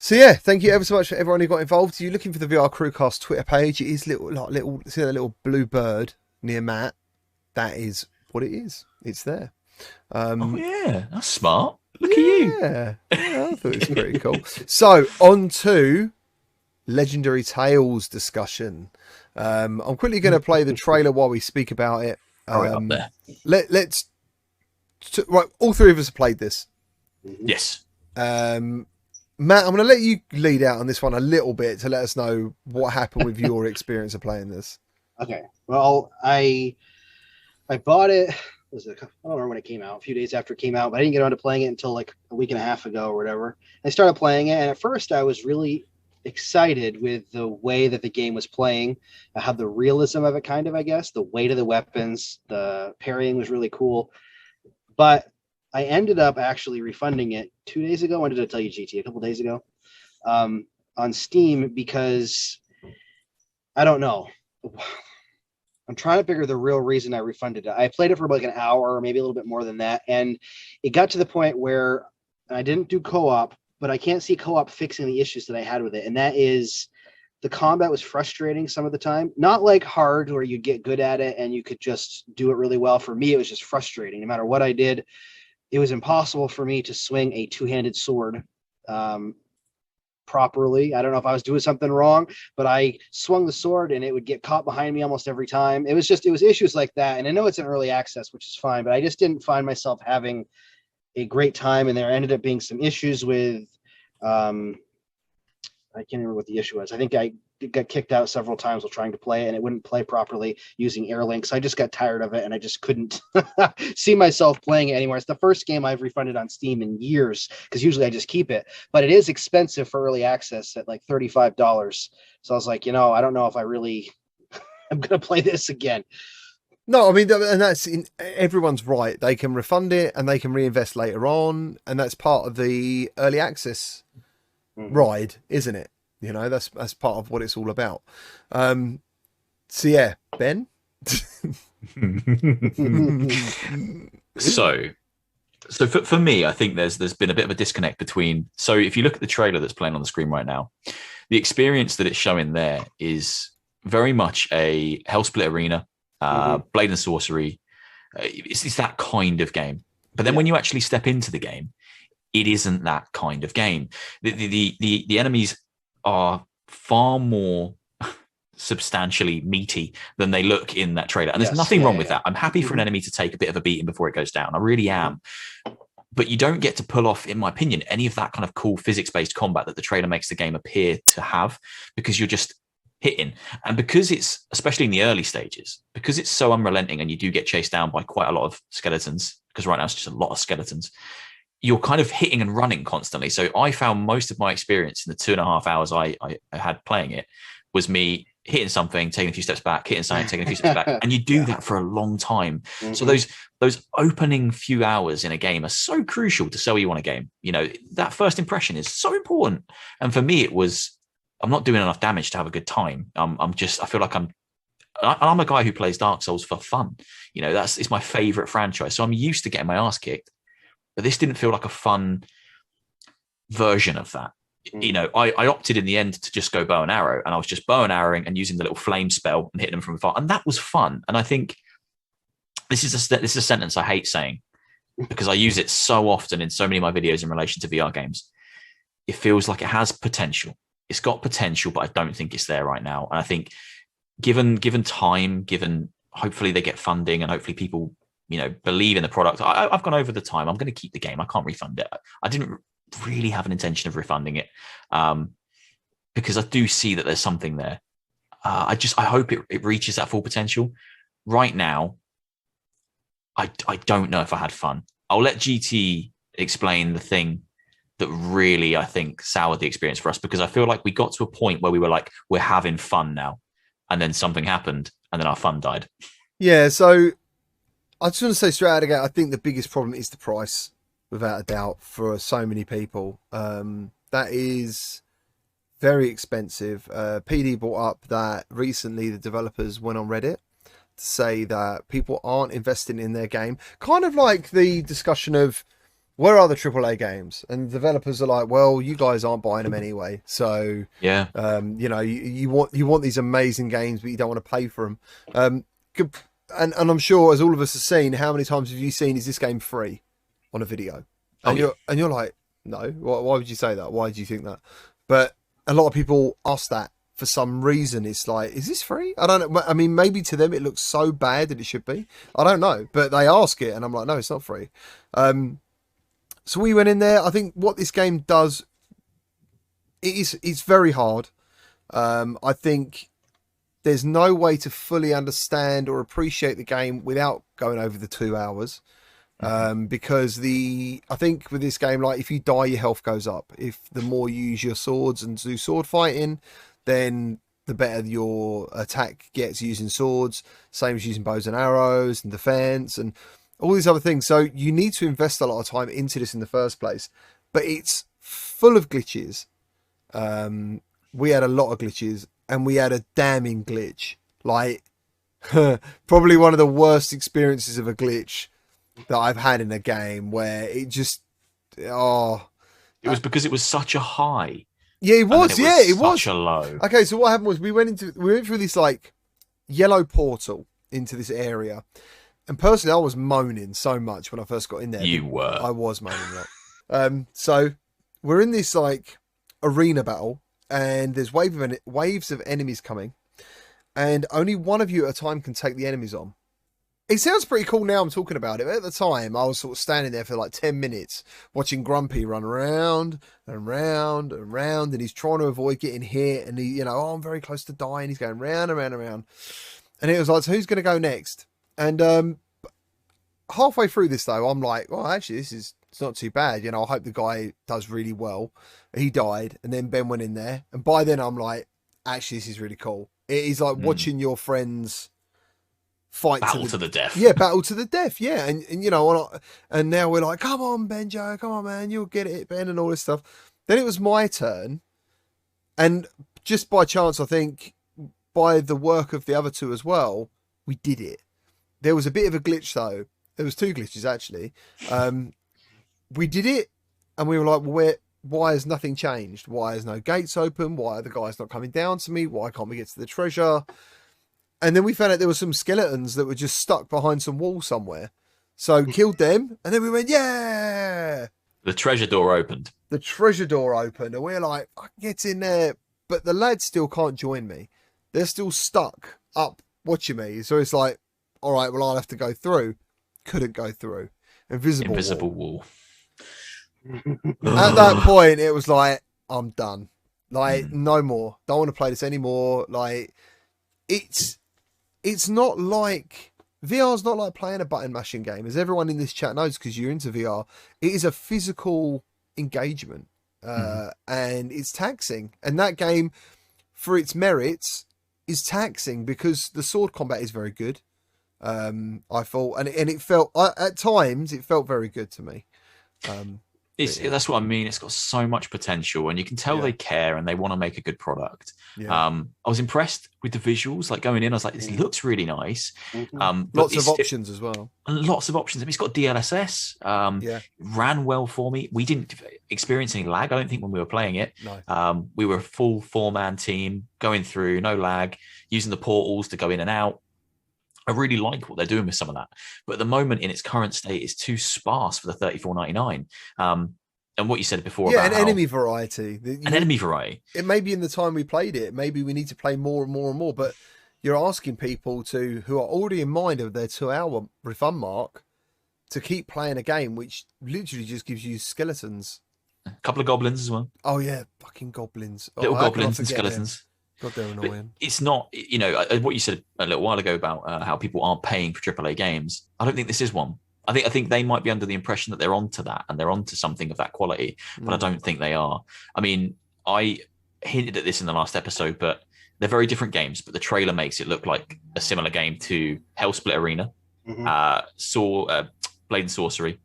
So yeah, thank you ever so much for everyone who got involved. You're looking for the VR CruCast Twitter page. It is see that little blue bird near Matt. That is what it is. It's there. Oh yeah, that's smart. Look at you. Yeah, I thought it was pretty cool. So on to Legendary Tales discussion. I'm quickly going to play the trailer while we speak about it. Throw it up there. Let's right. All three of us have played this. Yes. Matt, I'm going to let you lead out on this one a little bit to let us know what happened with your experience of playing this. Okay. Well, I bought it. I don't remember when it came out. A few days after it came out, but I didn't get around to playing it until like a week and a half ago or whatever. I started playing it, and at first I was really excited with the way that the game was playing. I had the realism of it, kind of, I guess. The weight of the weapons, the parrying was really cool. But I ended up actually refunding it 2 days ago. When did I tell you, GT? A couple days ago, on Steam, because I don't know. I'm trying to figure the real reason I refunded it. I played it for like an hour or maybe a little bit more than that, and it got to the point where I didn't do co-op, but I can't see co-op fixing the issues that I had with it, and that is the combat was frustrating some of the time. Not like hard where you'd get good at it and you could just do it really well. For me, it was just frustrating. No matter what I did, it was impossible for me to swing a two-handed sword properly. I don't know if I was doing something wrong, but I swung the sword and it would get caught behind me almost every time. It was issues like that. And I know it's an early access, which is fine, but I just didn't find myself having a great time. And there ended up being some issues with, I can't remember what the issue was. I think I got kicked out several times while trying to play it, and it wouldn't play properly using air links. I just got tired of it, and I just couldn't see myself playing it anymore. It's the first game I've refunded on Steam in years, because usually I just keep it. But it is expensive for early access at like $35. So I was like, I don't know if I really am going to play this again. No, I mean, and everyone's right. They can refund it and they can reinvest later on, and that's part of the early access ride, isn't it? That's part of what it's all about. So yeah, Ben. So for me, I think there's been a bit of a disconnect between. So if you look at the trailer that's playing on the screen right now, the experience that it's showing there is very much a Hellsplit Arena, Blade and Sorcery. It's that kind of game. But then when you actually step into the game, it isn't that kind of game. The enemies are far more substantially meaty than they look in that trailer. And there's nothing wrong with that. I'm happy for an enemy to take a bit of a beating before it goes down. I really am. But you don't get to pull off, in my opinion, any of that kind of cool physics-based combat that the trailer makes the game appear to have, because you're just hitting. And because it's, especially in the early stages, because it's so unrelenting and you do get chased down by quite a lot of skeletons, because right now it's just a lot of skeletons, you're kind of hitting and running constantly. So I found most of my experience in the 2.5 hours I had playing it was me hitting something, taking a few steps back, hitting something, taking a few steps back. And you do that for a long time. So those opening few hours in a game are so crucial to sell you on a game. That first impression is so important. And for me, I'm not doing enough damage to have a good time. I feel like I'm a guy who plays Dark Souls for fun. It's my favorite franchise. So I'm used to getting my ass kicked. But this didn't feel like a fun version of that. I opted in the end to just go bow and arrow, and I was just bow and arrowing and using the little flame spell and hitting them from afar, and that was fun. And I think this is a sentence I hate saying, because I use it so often in so many of my videos in relation to VR games. It feels like it has potential. It's got potential, but I don't think it's there right now. And I think given time, hopefully they get funding and hopefully people believe in the product. I've gone over the time. I'm going to keep the game. I can't refund it. I didn't really have an intention of refunding it, because I do see that there's something there. I hope it reaches that full potential. Right now, I don't know if I had fun. I'll let GT explain the thing that really, I think, soured the experience for us, because I feel like we got to a point where we were like, we're having fun now. And then something happened and then our fun died. Yeah, so I just want to say straight out again, I think the biggest problem is the price, without a doubt, for so many people. That is very expensive. PD brought up that recently the developers went on Reddit to say that people aren't investing in their game. Kind of like the discussion of where are the AAA games? And developers are like, well, you guys aren't buying them anyway. So, Yeah. you know, you want these amazing games, but you don't want to pay for them. And I'm sure, as all of us have seen, how many times have you seen, is this game free on a video? And you're like, no, why would you say that? Why do you think that? But a lot of people ask that for some reason. It's like, is this free? I don't know. I mean, maybe to them it looks so bad that it should be. I don't know, but they ask it and I'm like, no, it's not free. So we went in there. I think what this game does, it's very hard. I think there's no way to fully understand or appreciate the game without going over the 2 hours. Because I think with this game, like, if you die, your health goes up. If the more you use your swords and do sword fighting, then the better your attack gets using swords. Same as using bows and arrows and defense and all these other things. So you need to invest a lot of time into this in the first place. But it's full of glitches. We had a lot of glitches, and we had a damning glitch. Like, probably one of the worst experiences of a glitch that I've had in a game, where it just, it was because it was such a high. Yeah, it was. It was such a low. Okay, so what happened was we went through this like yellow portal into this area, and personally, I was moaning so much when I first got in there. You were. I was moaning a lot. So we're in this like arena battle, and there's waves of enemies coming, and only one of you at a time can take the enemies on. It sounds pretty cool now I'm talking about it, but at the time I was sort of standing there for like 10 minutes watching Grumpy run around and round and round, and he's trying to avoid getting hit, and he, you know, I'm very close to dying. He's going round and round and round. And it was like, so who's going to go next? And halfway through this though, I'm like, well, actually it's not too bad. You know, I hope the guy does really well. He died, and then Ben went in there, and by then I'm like, actually this is really cool. It is like watching your friends fight battle to the death. Yeah, battle to the death. Yeah, and you know, and now we're like, come on, Benjo, come on, man, you'll get it, Ben, and all this stuff. Then it was my turn, and just by chance, I think by the work of the other two as well, we did it. There was a bit of a glitch though. There was 2 glitches actually. We did it, and we were like, well, why has nothing changed? Why is no gates open? Why are the guys not coming down to me? Why can't we get to the treasure? And then we found out there were some skeletons that were just stuck behind some wall somewhere. So killed them, and then we went, yeah! The treasure door opened. The treasure door opened, and we're like, I can get in there. But the lads still can't join me. They're still stuck up watching me. So it's like, all right, well, I'll have to go through. Couldn't go through. Invisible wall. At that point, it was like, I'm done. Like, no more. Don't want to play this anymore. Like, it's not like VR's not like playing a button mashing game, as everyone in this chat knows, because you're into VR. It is a physical engagement, and it's taxing. And that game, for its merits, is taxing because the sword combat is very good. I thought, and it felt at times it felt very good to me. That's what I mean. It's got so much potential, and you can tell they care and they want to make a good product. I was impressed with the visuals. Like going in, I was like, this looks really nice. Lots of options as well. Lots of options. I mean, it's got DLSS. Ran well for me. We didn't experience any lag, I don't think, when we were playing it. No. We were a full 4-man team going through, no lag, using the portals to go in and out. I really like what they're doing with some of that, but at the moment in its current state is too sparse for the $34.99. And what you said before about enemy variety. Enemy variety. It may be in the time we played it. Maybe we need to play more and more and more. But you're asking people who are already in mind of their 2-hour refund mark to keep playing a game which literally just gives you skeletons. A couple of goblins as well. Oh yeah, fucking goblins. Little goblins and skeletons. Them. God, they're annoying. But it's not, you know, what you said a little while ago about how people aren't paying for AAA games. I don't think this is one. I think they might be under the impression that they're onto that and they're onto something of that quality, but I don't think they are. I mean, I hinted at this in the last episode, but they're very different games. But the trailer makes it look like a similar game to Hellsplit Arena, Blade and Sorcery,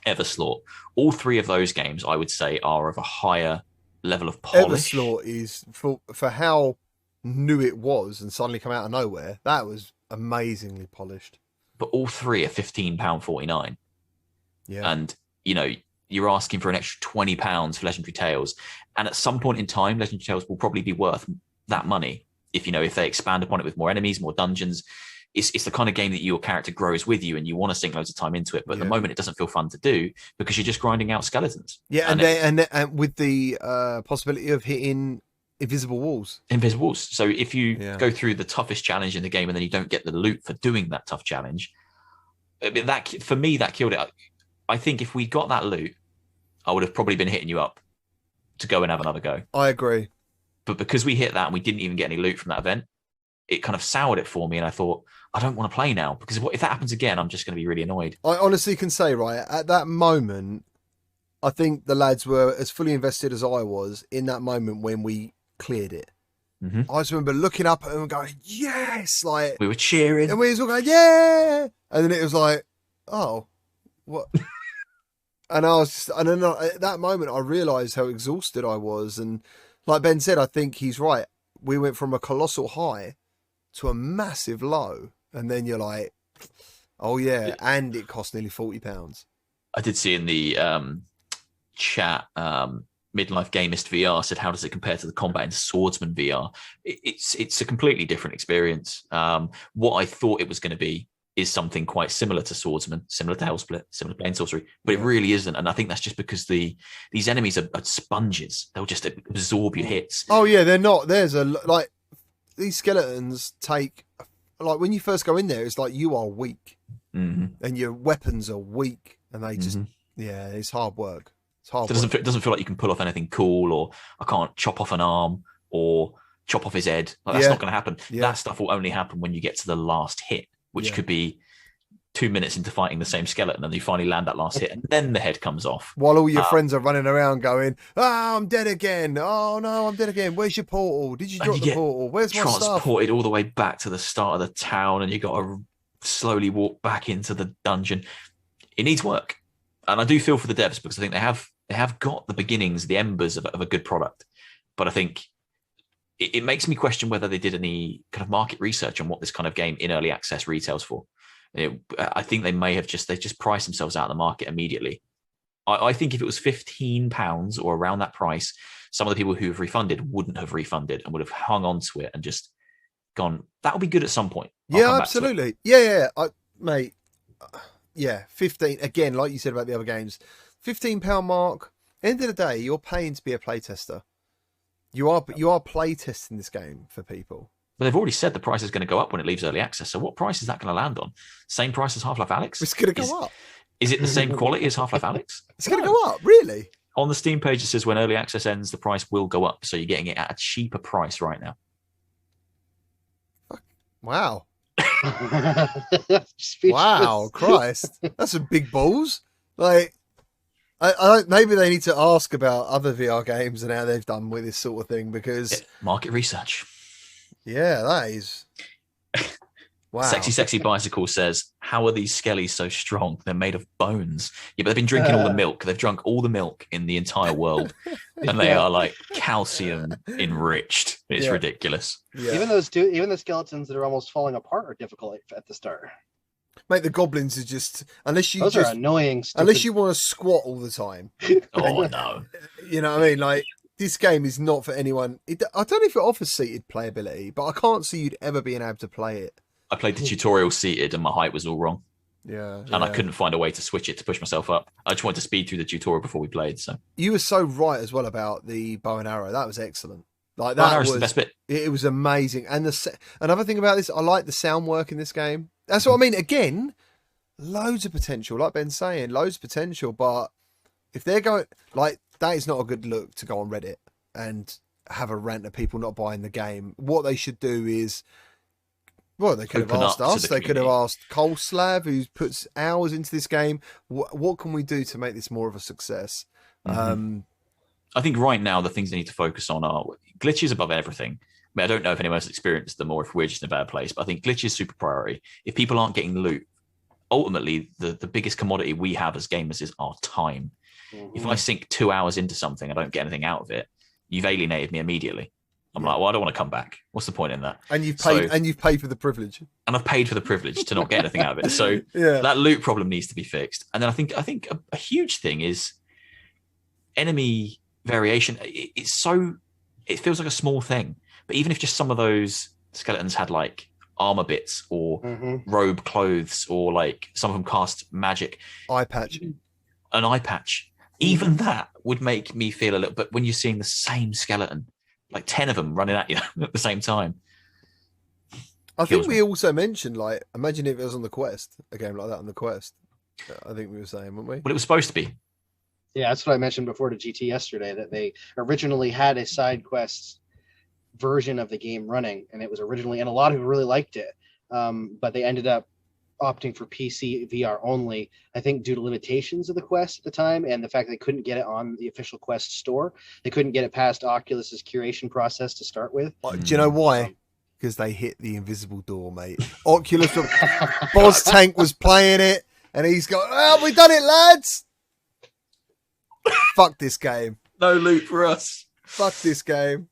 Everslot. All 3 of those games, I would say, are of a higher level of polish. Everslot is for how new it was and suddenly come out of nowhere. That was amazingly polished. But all 3 are £15.49. Yeah, and you're asking for an extra £20 for Legendary Tales. And at some point in time, Legendary Tales will probably be worth that money. If they expand upon it with more enemies, more dungeons. It's the kind of game that your character grows with you and you want to sink loads of time into it. But at the moment, it doesn't feel fun to do because you're just grinding out skeletons. Yeah, and with the possibility of hitting invisible walls. So if you go through the toughest challenge in the game and then you don't get the loot for doing that tough challenge, that for me, that killed it. I think if we got that loot, I would have probably been hitting you up to go and have another go. I agree. But because we hit that and we didn't even get any loot from that event, it kind of soured it for me. And I thought, I don't want to play now because if that happens again, I'm just going to be really annoyed. I honestly can say, right, at that moment, I think the lads were as fully invested as I was in that moment when we cleared it. Mm-hmm. I just remember looking up at them and going, yes! Like, we were cheering. And we was all going, yeah! And then it was like, oh, what? And then at that moment, I realised how exhausted I was. And like Ben said, I think he's right. We went from a colossal high to a massive low. And then you're like, oh, yeah. And it cost nearly £40. I did see in the chat, Midlife Gamist VR said, how does it compare to the combat in Swordsman VR? It's a completely different experience. What I thought it was going to be is something quite similar to Swordsman, similar to Hellsplit, similar to Plane Sorcery, but it really isn't. And I think that's just because these enemies are sponges. They'll just absorb your hits. Oh yeah, they're not. These skeletons take, like when you first go in there, it's like you are weak, and your weapons are weak, and they just it's hard work. It's hard. It doesn't feel like you can pull off anything cool, or I can't chop off an arm or chop off his head. Like, that's not going to happen. Yeah. That stuff will only happen when you get to the last hit, which could be 2 minutes into fighting the same skeleton, and you finally land that last hit, and then the head comes off. While all your friends are running around going, I'm dead again. Oh, no, I'm dead again. Where's your portal? Did you drop the portal? Where's my stuff? Transported all the way back to the start of the town, and you got to slowly walk back into the dungeon. It needs work. And I do feel for the devs because I think they have got the beginnings, the embers of a good product. But I think it makes me question whether they did any kind of market research on what this kind of game in early access retails for. I think they may have just priced themselves out of the market immediately. I think if it was £15 or around that price, some of the people who have refunded wouldn't have refunded and would have hung on to it and just gone, that'll be good at some point. Yeah, absolutely. Yeah. Mate. Yeah, 15, again, like you said about the other games, £15 mark. End of the day, you're paying to be a playtester. You are play testing this game for people. But they've already said the price is going to go up when it leaves early access. So what price is that going to land on? Same price as Half-Life Alyx? It's going to go up. Is it the same quality as Half-Life Alyx? It's going to go up, really? On the Steam page, it says when early access ends, the price will go up. So you're getting it at a cheaper price right now. Wow. Wow, Christ. That's some big balls. Like, I maybe they need to ask about other VR games and how they've done with this sort of thing, because market research. Yeah, that is. Wow. Sexy Bicycle says, how are these skellies so strong? They're made of bones. Yeah, but they've been drinking all the milk. They've drunk all the milk in the entire world. And they are like calcium enriched. It's ridiculous. Yeah. Even the skeletons that are almost falling apart are difficult at the start. Mate, the goblins are just, those are annoying. Unless you want to squat all the time. Oh no. You know what I mean? Like, this game is not for anyone. I don't know if it offers seated playability, but I can't see you'd ever being able to play it. I played the tutorial seated and my height was all wrong. Yeah. And I couldn't find a way to switch it to push myself up. I just wanted to speed through the tutorial before we played. So you were so right as well about the bow and arrow. That was excellent. Like, that was the best bit. It was amazing. And another thing about this, I like the sound work in this game. That's what I mean. Again, loads of potential. Like Ben's saying, loads of potential. But if they're going, like, that is not a good look to go on Reddit and have a rant of people not buying the game. What they should do is, well, they could have asked us. They could have asked Coleslav, who puts hours into this game. What can we do to make this more of a success? Mm-hmm. I think right now the things they need to focus on are glitches above everything. I mean, I don't know if anyone else experienced them or if we're just in a bad place, but I think glitches super priority. If people aren't getting loot, ultimately the biggest commodity we have as gamers is our time. Mm-hmm. If I sink 2 hours into something, I don't get anything out of it, you've alienated me immediately. I'm like, well, I don't want to come back. What's the point in that? And you've paid for the privilege. And I've paid for the privilege to not get anything out of it. So yeah. that loot problem needs to be fixed. And then I think a huge thing is enemy variation. It feels like a small thing, but even if just some of those skeletons had like armor bits or robe clothes, or like some of them cast magic, an eye patch, even that would make me feel a little. But when you're seeing the same skeleton, like 10 of them running at you at the same time, I think we also mentioned, like, imagine if it was on the Quest, a game like that on the Quest. I think we were saying, weren't we? Well, it was supposed to be. Yeah, that's what I mentioned before to GT yesterday, that they originally had a side quest version of the game running, and it was originally, and a lot of people really liked it, but they ended up opting for PC VR only, I think due to limitations of the Quest at the time, and the fact they couldn't get it on the official Quest store. They couldn't get it past Oculus's curation process to start with. Do you know why? Because they hit the invisible door, mate. Oculus, Boz Tank was playing it, and he's going, "Oh, we done it, lads! Fuck this game. No loot for us. Fuck this game."